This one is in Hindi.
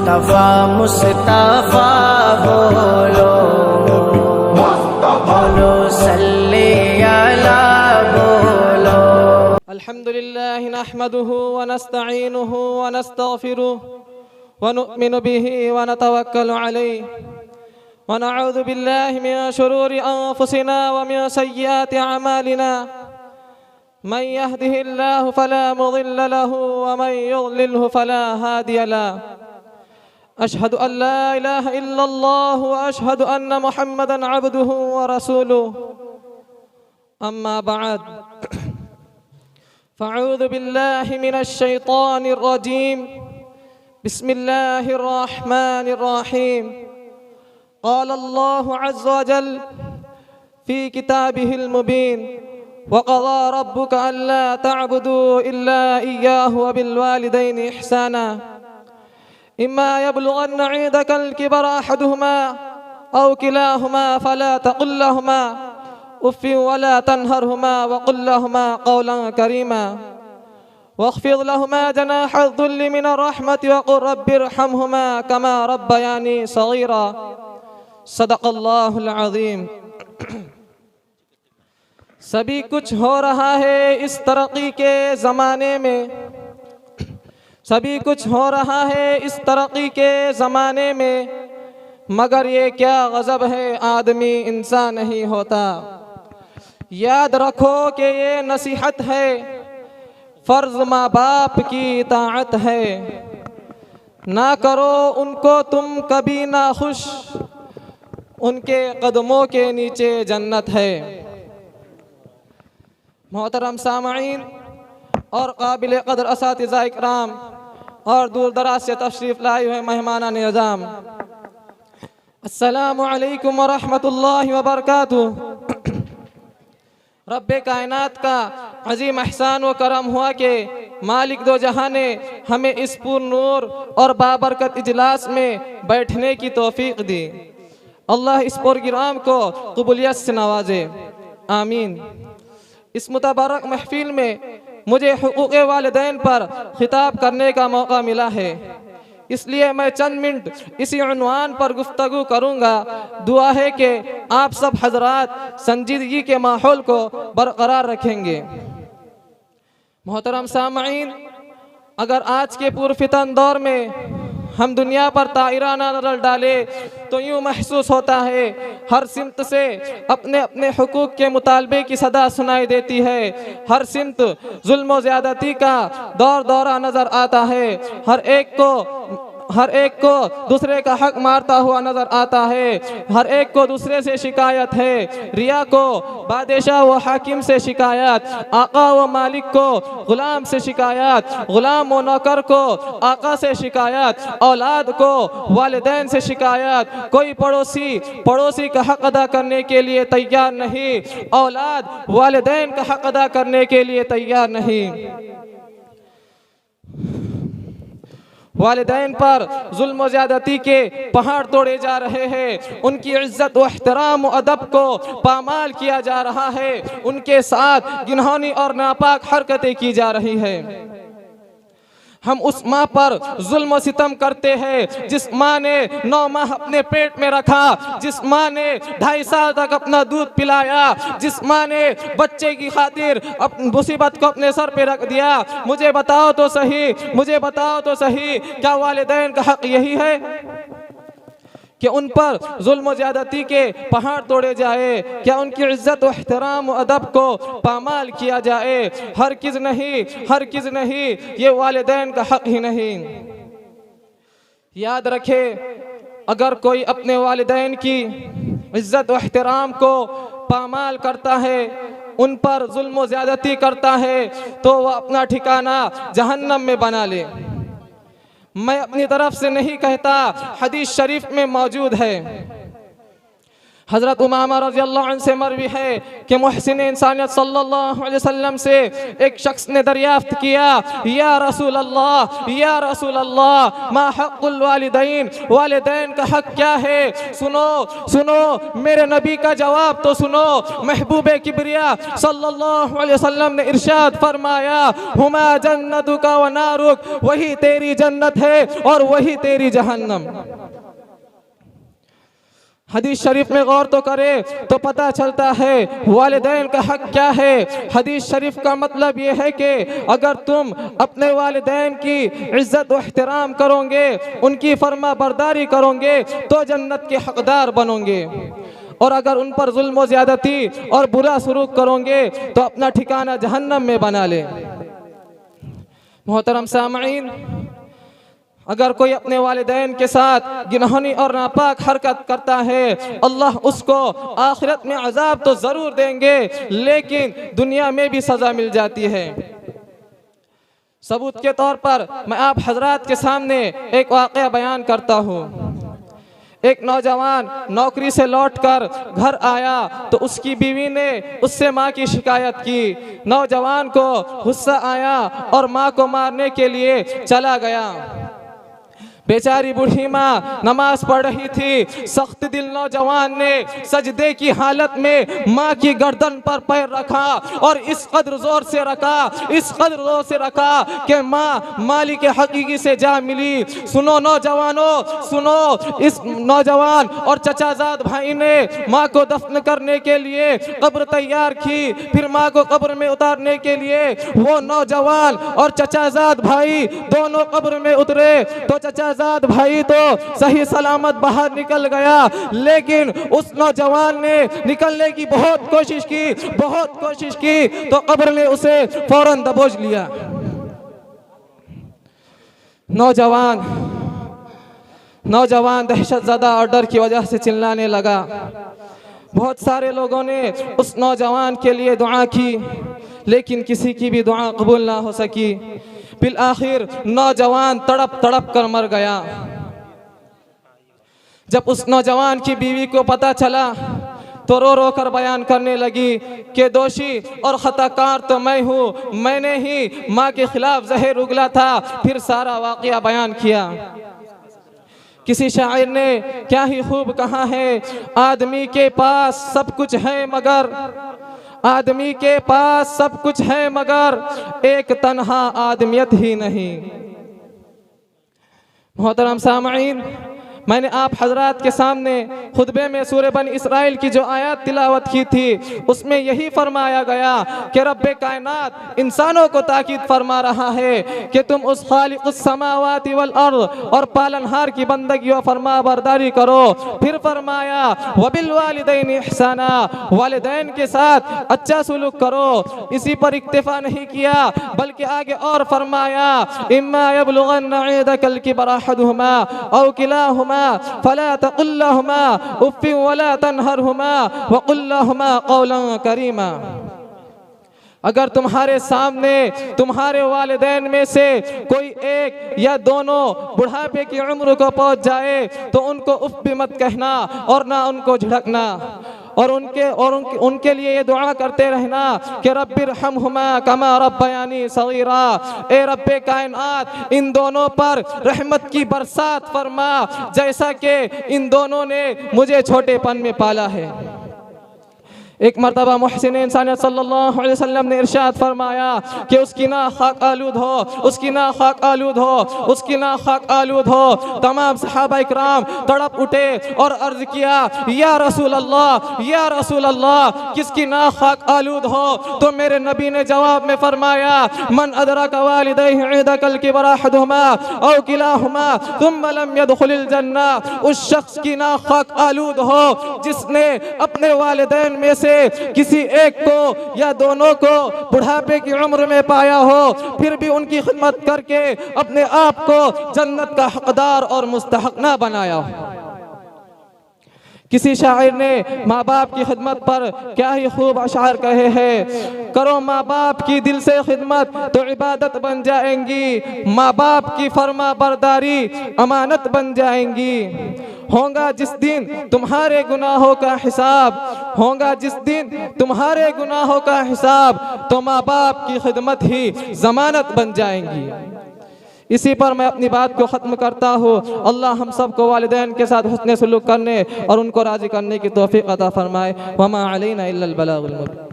मुस्तफा मुस्तफा बोलो, बोलो सल्ले अला बोलो। अल्हम्दुलिल्लाह नहमदुहु व नस्तईनुहु व नस्तगफिरुहु व नु'मिनु बिही व नतवक्कलु अलैहि व नऊज़ु बिल्लाहि मिन शुरूरि अनफुसिना व मिन सय्यिआति अमालिना। मन यहदिहिल्लाहु फला मुदिल्ल लहु व मन युद्लिल्हु फला हादिय लहु। अशहदु अन ला इलाहा इल्लल्लाह व अशहदु अन्न मुहम्मदन अब्दुहु व रसूलुहु। अम्मा बअद, फ़अऊज़ु बिल्लाहि मिनश शैतानिर रजीम। बिस्मिल्लाहिर रहमानिर रहीम। क़ाल अल्लाहु अज़्ज़ व जल फ़ी किताबिहिल मुबीन वक़ज़ा रब्बुका अल्ला तअबुदू इल्ला इय्याहु व बिल वालिदैनि इहसाना। इम्मा यब्लुगन्ना इंदकल किबरा अहदुहुमा औ किलाहुमा फला तक़ुल लहुमा उफ़्फ़िन वला तन्हरहुमा वक़ुल लहुमा क़ौलन करीमा वख़्फ़िज़ लहुमा जनाह अज़्ज़ुल्लि मिनर रहमति वक़ुल रब्बिरहमहुमा कमा रब्बयानी सग़ीरा। सदक़ल्लाहुल अज़ीम। सभी कुछ हो रहा है इस तरक्की के ज़माने में, सभी कुछ हो रहा है इस तरक्की के ज़माने में, मगर ये क्या गज़ब है आदमी इंसान नहीं होता। याद रखो कि ये नसीहत है, फ़र्ज़ माँ बाप की इताअत है। ना करो उनको तुम कभी ना खुश, उनके कदमों के नीचे जन्नत है। मोहतरम सामईन और काबिल क़द्र असातिज़ा इकराम और दूर दराज से तशरीफ़ लाए हुए मेहमानान निज़ाम, अस्सलामु अलैकुम व रहमतुल्लाहि व बरकातुहू। रब्बे कायनात का अज़ीम एहसान व करम हुआ कि मालिक दो जहां ने हमें इस पूर्ण नूर और बाबरकत इजलास में बैठने की तौफीक दी। अल्लाह इस प्रोग्राम को कबूलियत से नवाजे, आमीन। इस मुतबरक महफिल में मुझे हुकूक़े वालिदैन पर खिताब करने का मौका मिला है, इसलिए मैं चंद मिनट इसी उन्वान पर गुफ्तगू करूँगा। दुआ है कि आप सब हजरात संजीदगी के माहौल को बरकरार रखेंगे। मोहतरम सामईन, अगर आज के पुरफितन दौर में हम दुनिया पर ताइराना नज़र डाले तो यूँ महसूस होता है हर सिमत से अपने अपने हुकूक के मुतालबे की सदा सुनाई देती है। हर सिमत जुल्म व ज़्यादती का दौर दौरा नज़र आता है। हर एक को दूसरे का हक मारता हुआ नजर आता है। हर एक को दूसरे से शिकायत है। रिया को बादशाह व हाकिम से शिकायत, आका व मालिक को गुलाम से शिकायत, गुलाम व नौकर को आका से शिकायत, औलाद को वालिदैन से शिकायत। कोई पड़ोसी का हक अदा करने के लिए तैयार नहीं, औलाद वालिदैन का हक अदा करने के लिए तैयार नहीं। वालिदैन पर जुल्म व ज़्यादती के पहाड़ तोड़े जा रहे हैं। उनकी इज्जत व एहतराम व अदब को पामाल किया जा रहा है। उनके साथ घिनौनी और नापाक हरकतें की जा रही है। हम उस माँ पर जुल्म व सितम करते हैं जिस माँ ने 9 माह अपने पेट में रखा, जिस माँ ने 2.5 साल तक अपना दूध पिलाया, जिस माँ ने बच्चे की खातिर मुसीबत को अपने सर पे रख दिया। मुझे बताओ तो सही, क्या वालिदैन का हक यही है कि उन पर जुल्म व ज़्यादती के पहाड़ तोड़े जाए? क्या उनकी इज्जत व एहतराम व अदब को पामाल किया जाए? हरगिज़ नहीं, ये वालिदैन का हक ही नहीं। याद रखे, अगर कोई अपने वालिदैन की इज्जत व एहतराम को पामाल करता है, उन पर जुल्म व ज़्यादती करता है, तो वह अपना ठिकाना जहन्नम में बना ले। मैं अपनी तरफ से नहीं कहता, हदीस शरीफ में मौजूद है। हज़रत उमामा रज़ी अल्लाह अन्हु से मरवी है कि मुहसिन इंसानियत सल्लल्लाहु अलैहि वसल्लम से एक शख्स ने दरियाफ्त किया, या रसूल अल्लाह मा हक़्क़ुल वालिदैन, वालिदैन का हक़ क्या है? सुनो सुनो मेरे नबी का जवाब तो सुनो। महबूब किबरिया सल्लल्लाहु अलैहि वसल्लम ने इरशाद फरमाया, हुमा जन्नतुका व नारुक, वही तेरी जन्नत है और वही तेरी जहन्नम। हदीस शरीफ में गौर तो करे तो पता चलता है वालिदैन का हक क्या है। हदीस शरीफ का मतलब ये है कि अगर तुम अपने वालिदैन की इज्जत व एहतराम करोगे, उनकी फरमा बरदारी करोगे तो जन्नत के हकदार बनोगे, और अगर उन पर जुल्म व ज़्यादती और बुरा सलूक करोगे तो अपना ठिकाना जहन्नम में बना ले। मोहतरम सामईन, अगर कोई अपने वालिदैन के साथ गिनहनी और नापाक हरकत करता है, अल्लाह उसको आखिरत में अजाब तो ज़रूर देंगे, लेकिन दुनिया में भी सज़ा मिल जाती है। सबूत के तौर पर मैं आप हजरात के सामने एक वाक़या बयान करता हूँ। एक नौजवान नौकरी से लौटकर घर आया तो उसकी बीवी ने उससे माँ की शिकायत की। नौजवान को गुस्सा आया और माँ को मारने के लिए चला गया। बेचारी बूढ़ी माँ नमाज पढ़ रही थी। सख्त दिल नौजवान ने सजदे की हालत में माँ की गर्दन पर पैर रखा और इस कदर जोर से रखा कि माँ मालिक हकीकी से जा मिली। सुनो नौजवानों, सुनो। इस नौजवान और चचाजाद भाई ने माँ को दफन करने के लिए कब्र तैयार की। फिर माँ को कब्र में उतारने के लिए वो नौजवान और चचाजाद भाई दोनों कब्र में उतरे तो चचाजाद भाई तो सही सलामत बाहर निकल गया, लेकिन उस नौजवान ने निकलने की बहुत कोशिश की तो कब्र ने उसे फौरन दबोच लिया। नौजवान दहशतज़दा और डर की वजह से चिल्लाने लगा। बहुत सारे लोगों ने उस नौजवान के लिए दुआ की, लेकिन किसी की भी दुआ कबूल ना हो सकी। फिर आखिर नौजवान तड़प तड़प कर मर गया। जब उस नौजवान की बीवी को पता चला तो रो रो कर बयान करने लगी कि दोषी और खताकार तो मैं हूँ, मैंने ही माँ के खिलाफ जहर उगला था। फिर सारा वाक़या बयान किया। किसी शायर ने क्या ही खूब कहा है, आदमी के पास सब कुछ है मगर एक तन्हा आदमियत ही नहीं। मोहतरम सामईन, मैंने आप हजरात के सामने खुतबे में सूरह बनी इसराइल की जो आयत तिलावत की थी, उसमें यही फरमाया गया कि रब्बे कायनात इंसानों को ताकीद फरमा रहा है कि तुम उस खालिकुस समावाति वल अर्द और पालनहार की बंदगी व फरमा बरदारी करो। फिर फरमाया वबिल वालिदैन इहसाना, वालिदैन के साथ अच्छा सुलूक करो। इसी पर इक्तिफा नहीं किया, बल्कि आगे और फरमाया इम्मा यबलुगन्ना इंदकल किबरा अहदुहुमा औ किलाहुमा फला तकुल लहुमा उफ्फिन वला तनहरहुमा वकुल लहुमा कौलन करीमा। अगर तुम्हारे सामने तुम्हारे वालिदैन में से कोई एक या दोनों बुढ़ापे की उम्र को पहुंच जाए तो उनको उफ भी मत कहना और ना उनको झिड़कना, और उनके लिए ये दुआ करते रहना कि रब्बिरहमहुमा कमा रब्बयानी सगीरा। ए रब्बे कायनात इन दोनों पर रहमत की बरसात फरमा, जैसा कि इन दोनों ने मुझे छोटेपन में पाला है। एक मरतबा मुहसिन इंसानियत सल्लल्लाहु अलैहि वसल्लम ने इरशाद फरमाया कि उसकी नाक खाक आलूद हो। तमाम सहाबा इकराम तड़प उठे और अर्ज किया या रसूल अल्लाह किसकी नाक खाक आलूद हो? तो मेरे नबी ने जवाब में फरमाया मन अदरका वालिदैहि इंदकल किबरा अहदुहुमा औ किलाहुमा थुम्मा लम यदखुलिल जन्ना, उस शख्स की नाक खाक आलूद हो जिसने अपने वालिदैन में से किसी एक को या दोनों को बुढ़ापे की उम्र में पाया हो, फिर भी उनकी खिदमत करके अपने आप को जन्नत का हकदार और मुस्तहक ना बनाया हो। किसी शायर ने माँ बाप की खिदमत पर क्या ही खूब अशार कहे हैं, करो माँ बाप की दिल से खिदमत तो इबादत बन जाएंगी, माँ बाप की फरमा बरदारी अमानत बन जाएंगी। होगा जिस दिन तुम्हारे गुनाहों का हिसाब, होगा जिस दिन तुम्हारे गुनाहों का हिसाब, तो माँ बाप की खिदमत ही जमानत बन जाएंगी। इसी पर मैं अपनी बात को ख़त्म करता हूँ। अल्लाह हम सब को वालिदैन के साथ हुस्न सलूक करने और उनको राज़ी करने की तौफीक अता फरमाए। वमा अलैना इल्लल बलागुल मुबीन।